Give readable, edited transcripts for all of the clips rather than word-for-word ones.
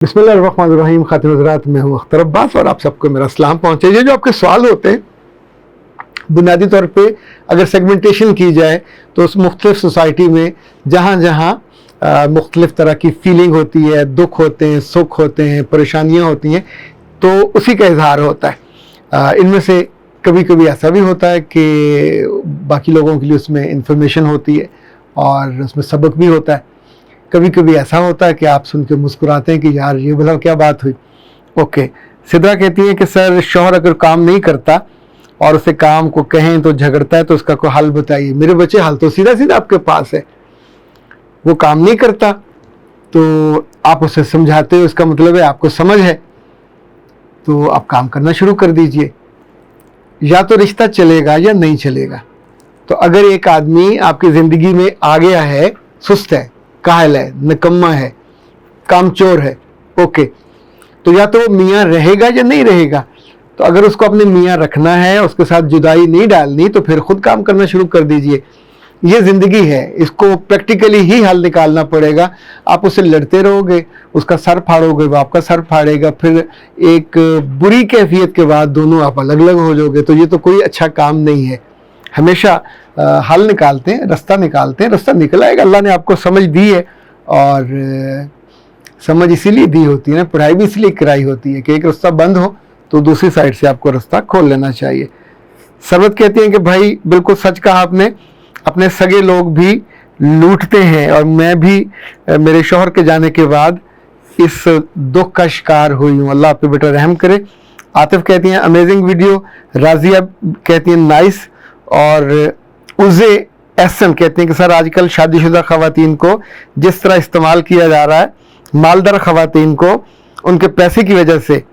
बिस्मिल्लाहिर्रहमानिर्रहीम। खातिन हज़रात, मैं हूँ अख्तर अब्बास और आप सबको मेरा सलाम पहुँचे। ये जो आपके सवाल होते हैं, बुनियादी तौर पे अगर सेगमेंटेशन की जाए तो उस मुख्तलिफ सोसाइटी में जहाँ जहाँ मुख्तलिफ तरह की फीलिंग होती है, दुख होते हैं, सुख होते हैं, परेशानियाँ होती हैं, तो उसी का इजहार होता है। इनमें से कभी कभी ऐसा भी होता है कि बाकी लोगों के लिए उसमें इंफॉर्मेशन होती है और उसमें सबक भी होता है। कभी कभी ऐसा होता है कि आप सुन के मुस्कुराते हैं कि यार ये भला क्या बात हुई। ओके, सिद्रा कहती है कि सर, शौहर अगर काम नहीं करता और उसे काम को कहें तो झगड़ता है, तो उसका कोई हल बताइए। मेरे बच्चे, हल तो सीधा सीधा आपके पास है। वो काम नहीं करता तो आप उसे समझाते हो, इसका मतलब है आपको समझ है, तो आप काम करना शुरू कर दीजिए। या तो रिश्ता चलेगा या नहीं चलेगा। तो अगर एक आदमी आपकी ज़िंदगी में आ गया है, सुस्त है, कायल है, निकम्मा है, कामचोर है, ओके, तो या तो मियाँ रहेगा या नहीं रहेगा। तो अगर उसको अपने मियाँ रखना है, उसके साथ जुदाई नहीं डालनी, तो फिर खुद काम करना शुरू कर दीजिए। ये ज़िंदगी है, इसको प्रैक्टिकली ही हल निकालना पड़ेगा। आप उससे लड़ते रहोगे, उसका सर फाड़ोगे, वो आपका सर फाड़ेगा, फिर एक बुरी कैफियत के बाद दोनों आप अलग अलग हो जाओगे। तो ये तो कोई अच्छा काम नहीं है। हमेशा हल निकालते हैं, रास्ता निकालते हैं, रास्ता निकल आएगा। अल्लाह ने आपको समझ दी है, और समझ इसीलिए दी होती है ना, पढ़ाई भी इसलिए कराई होती है कि एक रास्ता बंद हो तो दूसरी साइड से आपको रास्ता खोल लेना चाहिए। सरवत कहती हैं कि भाई बिल्कुल सच कहा आपने, अपने सगे लोग भी लूटते हैं और मैं भी मेरे शौहर के जाने के बाद इस दुख का शिकार हुई हूँ। अल्लाह आप पे बेटा रहम करे। आतिफ कहती हैं अमेजिंग वीडियो। राजिया कहती हैं नाइस। और उज़े एसएम कहते हैं कि सर, आजकल शादीशुदा ख़वातीन को जिस तरह इस्तेमाल किया जा रहा है, मालदार ख़वातीन को उनके पैसे की वजह से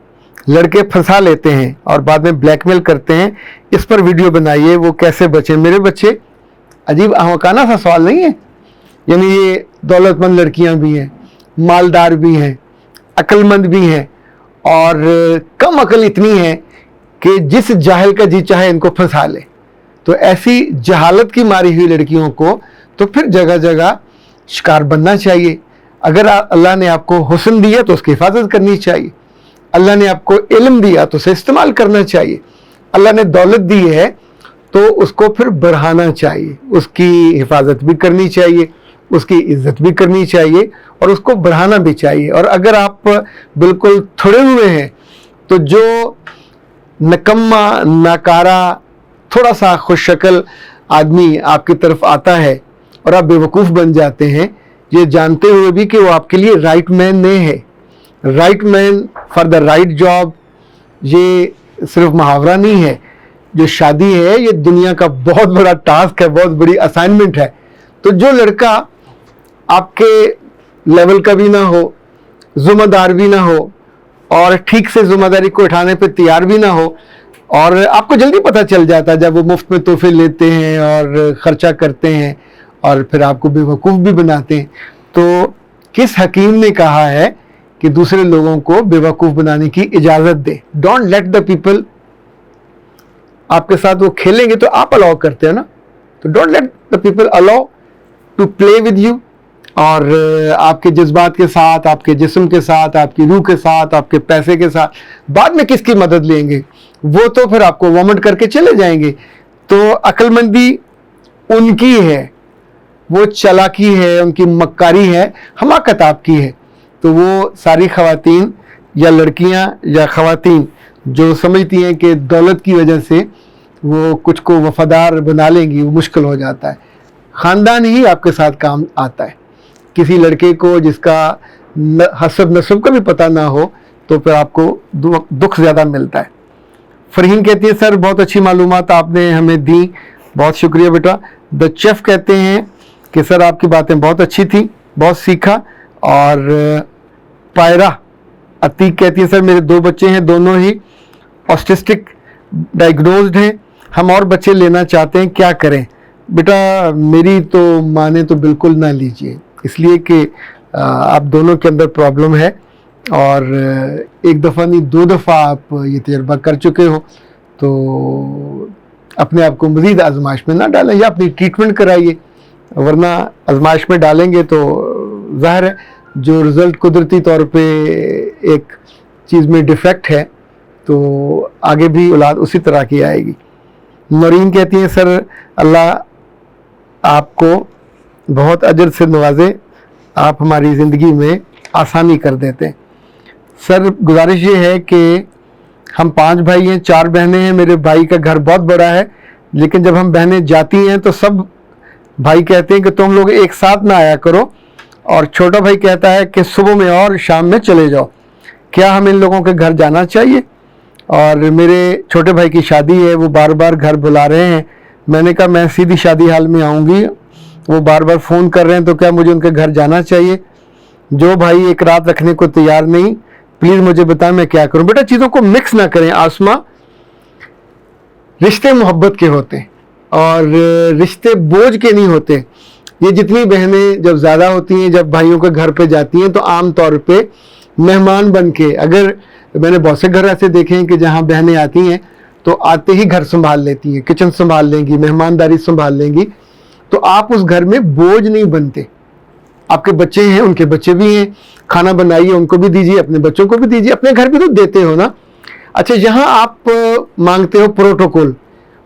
लड़के फंसा लेते हैं और बाद में ब्लैकमेल करते हैं, इस पर वीडियो बनाइए, वो कैसे बचें। मेरे बच्चे, अजीब अहमकाना सा सवाल नहीं है। यानी ये दौलतमंद लड़कियां भी हैं, मालदार भी हैं, अक्लमंद भी हैं, और कम अकल इतनी है कि जिस जाहिल का जी चाहे इनको फंसा ले। तो ऐसी जहालत की मारी हुई लड़कियों को तो फिर जगह जगह शिकार बनना चाहिए। अगर अल्लाह ने आपको हुस्न दिया तो उसकी हिफाजत करनी चाहिए। अल्लाह ने आपको इल्म दिया तो उसे इस्तेमाल करना चाहिए। अल्लाह ने दौलत दी है तो उसको फिर बढ़ाना चाहिए, उसकी हिफाजत भी करनी चाहिए, उसकी इज्जत भी करनी चाहिए और उसको बढ़ाना भी चाहिए। और अगर आप बिल्कुल थोड़े हुए हैं तो जो नकम्मा, नाकारा, थोड़ा सा खुश शक्ल आदमी आपकी तरफ आता है और आप बेवकूफ़ बन जाते हैं, ये जानते हुए भी कि वो आपके लिए राइट मैन नहीं है। Right man for the right job, ये सिर्फ मुहावरा नहीं है। जो शादी है ये दुनिया का बहुत बड़ा टास्क है, बहुत बड़ी असाइनमेंट है। तो जो लड़का आपके लेवल का भी ना हो, ज़िम्मेदार भी ना हो और ठीक से ज़िम्मेदारी को उठाने पे तैयार भी ना हो, और आपको जल्दी पता चल जाता है जब वो मुफ्त में तोहफे लेते हैं और ख़र्चा करते हैं और फिर आपको बेवकूफ़ भी बनाते हैं। तो किस हकीम ने कहा है कि दूसरे लोगों को बेवकूफ़ बनाने की इजाज़त दे? डोंट लेट द पीपल, आपके साथ वो खेलेंगे तो आप अलाउ करते हो ना, तो don't let the people allow to play with you. और आपके जज्बात के साथ, आपके जिस्म के साथ, आपकी रूह के साथ, आपके पैसे के साथ बाद में किसकी मदद लेंगे? वो तो फिर आपको वॉमिट करके चले जाएंगे। तो अक्लमंदी उनकी है, वो चालाकी है, उनकी मक्कारी है, हमाकत आपकी है। तो वो सारी ख़वातीन या लड़कियां या ख़वातीन जो समझती हैं कि दौलत की वजह से वो कुछ को वफादार बना लेंगी, वो मुश्किल हो जाता है। ख़ानदान ही आपके साथ काम आता है। किसी लड़के को जिसका हसब नसब का भी पता ना हो तो फिर आपको दुख ज़्यादा मिलता है। फरहीन कहती है सर, बहुत अच्छी मालूमात आपने हमें दी, बहुत शुक्रिया बेटा। द चेफ कहते हैं कि सर आपकी बातें बहुत अच्छी थी, बहुत सीखा। और पायरा अतीक कहती है सर, मेरे 2 बच्चे हैं, दोनों ही ऑटिस्टिक डायग्नोज्ड हैं, हम और बच्चे लेना चाहते हैं, क्या करें? बेटा मेरी तो माने तो बिल्कुल ना लीजिए, इसलिए कि आप दोनों के अंदर प्रॉब्लम है और एक दफ़ा नहीं 2 दफ़ा आप ये तजर्बा कर चुके हो, तो अपने आप को मज़ीद आजमाइश में ना डालें या अपनी ट्रीटमेंट कराइए, वरना आजमाइश में डालेंगे तो ज़ाहिर है جو رزلٹ قدرتی طور پہ ایک چیز میں ڈیفیکٹ ہے تو آگے بھی اولاد اسی طرح کی آئے گی۔ نورین کہتی ہیں سر اللہ آپ کو بہت اجر سے نوازے، آپ ہماری زندگی میں آسانی کر دیتے ہیں۔ سر گزارش یہ ہے کہ ہم 5 بھائی ہیں، 4 بہنیں ہیں، میرے بھائی کا گھر بہت بڑا ہے، لیکن جب ہم بہنیں جاتی ہیں تو سب بھائی کہتے ہیں کہ تم لوگ ایک ساتھ نہ آیا کرو، اور چھوٹا بھائی کہتا ہے کہ صبح میں اور شام میں چلے جاؤ، کیا ہم ان لوگوں کے گھر جانا چاہیے؟ اور میرے چھوٹے بھائی کی شادی ہے، وہ بار بار گھر بلا رہے ہیں، میں نے کہا میں سیدھی شادی حال میں آؤں گی، وہ بار بار فون کر رہے ہیں، تو کیا مجھے ان کے گھر جانا چاہیے؟ جو بھائی ایک رات رکھنے کو تیار نہیں، پلیز مجھے بتائیں میں کیا کروں۔ بیٹا چیزوں کو مکس نہ کریں آسماں، رشتے محبت کے ہوتے ہیں اور رشتے بوجھ کے نہیں ہوتے۔ یہ جتنی بہنیں جب زیادہ ہوتی ہیں، جب بھائیوں کے گھر پہ جاتی ہیں تو عام طور پہ مہمان بن کے، اگر میں نے بہت سے گھر ایسے دیکھے ہیں کہ جہاں بہنیں آتی ہیں تو آتے ہی گھر سنبھال لیتی ہیں، کچن سنبھال لیں گی، مہمانداری سنبھال لیں گی، تو آپ اس گھر میں بوجھ نہیں بنتے۔ آپ کے بچے ہیں، ان کے بچے بھی ہیں، کھانا بنائیے، ان کو بھی دیجیے، اپنے بچوں کو بھی دیجیے، اپنے گھر بھی تو دیتے ہو نا۔ اچھا یہاں آپ مانگتے ہو پروٹوکول،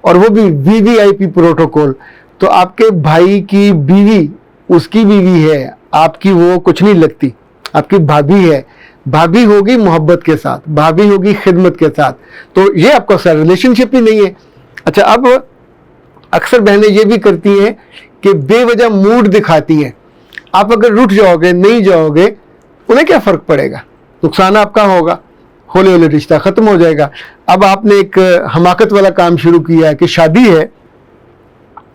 اور وہ بھی VVIP پروٹوکول، تو آپ کے بھائی کی بیوی اس کی بیوی ہے، آپ کی وہ کچھ نہیں لگتی، آپ کی بھابھی ہے، بھابھی ہوگی محبت کے ساتھ، بھابھی ہوگی خدمت کے ساتھ، تو یہ آپ کا سر ریلیشن شپ ہی نہیں ہے۔ اچھا اب اکثر بہنیں یہ بھی کرتی ہیں کہ بے وجہ موڈ دکھاتی ہیں، آپ اگر رٹ جاؤ گے، نہیں جاؤ گے، انہیں کیا فرق پڑے گا؟ نقصان آپ کا ہوگا، ہولے ہولے رشتہ ختم ہو جائے گا۔ اب آپ نے ایک حماقت والا کام شروع کیا ہے کہ شادی ہے،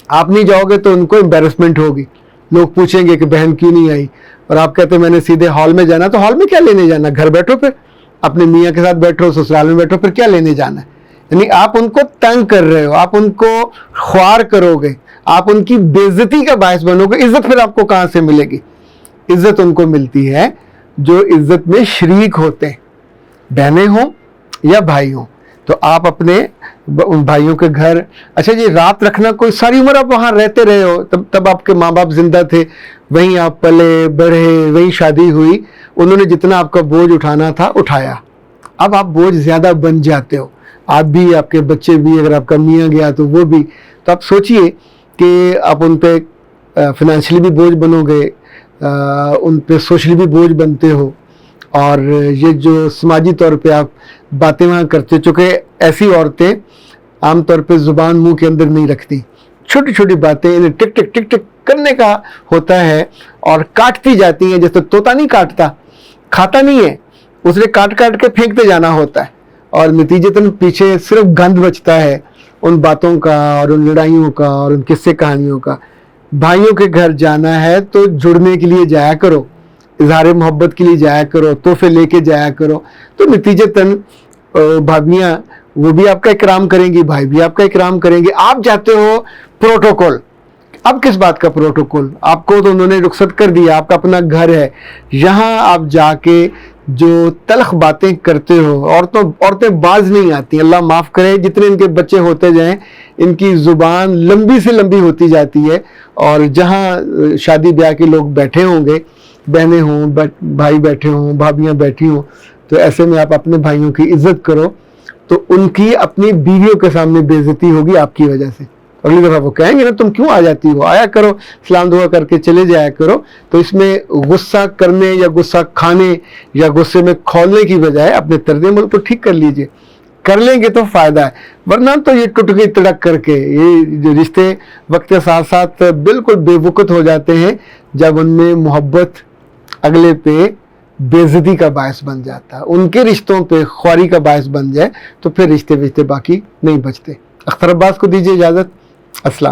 آپ نہیں جاؤ گے تو ان کو امبیرسمنٹ ہوگی، لوگ پوچھیں گے کہ بہن کیوں نہیں آئی، اور آپ کہتے ہیں میں نے سیدھے ہال میں جانا، تو ہال میں کیا لینے جانا؟ گھر بیٹھو، پھر اپنے میاں کے ساتھ بیٹھو، سسرال میں بیٹھو، پھر کیا لینے جانا ہے؟ یعنی آپ ان کو تنگ کر رہے ہو، آپ ان کو خوار کرو گے، آپ ان کی بے عزتی کا باعث بنو گے۔ عزت پھر آپ کو کہاں سے ملے گی؟ عزت ان کو ملتی ہے جو عزت میں شریک ہوتے ہیں، بہنیں ہوں یا بھائی ہوں۔ تو آپ اپنے ان بھائیوں کے گھر، اچھا جی رات رکھنا، کوئی ساری عمر آپ وہاں رہتے رہے ہو، تب آپ کے ماں باپ زندہ تھے، وہیں آپ پلے بڑھے، وہیں شادی ہوئی، انہوں نے جتنا آپ کا بوجھ اٹھانا تھا اٹھایا، اب آپ بوجھ زیادہ بن جاتے ہو، آپ بھی، آپ کے بچے بھی، اگر آپ کا میاں گیا تو وہ بھی، تو آپ سوچئے کہ آپ ان پہ فنانشلی بھی بوجھ بنو گے، ان پہ سوشلی بھی بوجھ بنتے ہو، اور یہ جو سماجی طور پہ آپ باتیں وہاں کرتے، چونکہ ایسی عورتیں عام طور پہ زبان منہ کے اندر نہیں رکھتی، چھوٹی چھوٹی باتیں انہیں ٹک ٹک ٹک ٹک کرنے کا ہوتا ہے، اور کاٹتی جاتی ہیں، جیسے طوطا نہیں کاٹتا، کھاتا نہیں ہے، اس نے کاٹ کاٹ کے پھینکتے جانا ہوتا ہے، اور نتیجتاً پیچھے صرف گند بچتا ہے ان باتوں کا اور ان لڑائیوں کا اور ان قصے کہانیوں کا۔ بھائیوں کے گھر جانا ہے تو جڑنے کے لیے جایا کرو، اظہار محبت کے لیے جایا کرو، تحفے لے کے جایا کرو، تو نتیجتاً بھابیاں وہ بھی آپ کا اکرام کریں گی، بھائی بھی آپ کا اکرام کریں گے۔ آپ جاتے ہو پروٹوکول، اب کس بات کا پروٹوکول؟ آپ کو تو انہوں نے رخصت کر دیا، آپ کا اپنا گھر ہے، یہاں آپ جا کے جو تلخ باتیں کرتے ہو، عورتیں باز نہیں آتی، اللہ معاف کرے، جتنے ان کے بچے ہوتے جائیں ان کی زبان لمبی سے لمبی ہوتی جاتی ہے، اور جہاں شادی بیاہ کے لوگ بیٹھے ہوں گے، بہنیں ہوں، بھائی بیٹھے ہوں، بھابیاں بیٹھی ہوں، تو ایسے میں آپ اپنے بھائیوں کی عزت کرو، تو ان کی اپنی بیویوں کے سامنے بے عزتی ہوگی آپ کی وجہ سے، اگلی دفعہ وہ کہیں گے نا تم کیوں آ جاتی ہو، آیا کرو، سلام دعا کر کے چلے جایا کرو۔ تو اس میں غصہ کرنے یا غصہ کھانے یا غصے میں کھولنے کی بجائے اپنے طرز عمل کو ٹھیک کر لیجئے، کر لیں گے تو فائدہ ہے، ورنہ تو یہ ٹوٹ گئی تڑک کر کے یہ جو رشتے وقت کے ساتھ ساتھ بالکل بے وقت ہو جاتے ہیں، جب ان میں محبت اگلے پہ بے عزتی کا باعث بن جاتا ہے، ان کے رشتوں پہ خواری کا باعث بن جائے، تو پھر رشتے باقی نہیں بچتے۔ اختر عباس کو دیجیے اجازت، السلام۔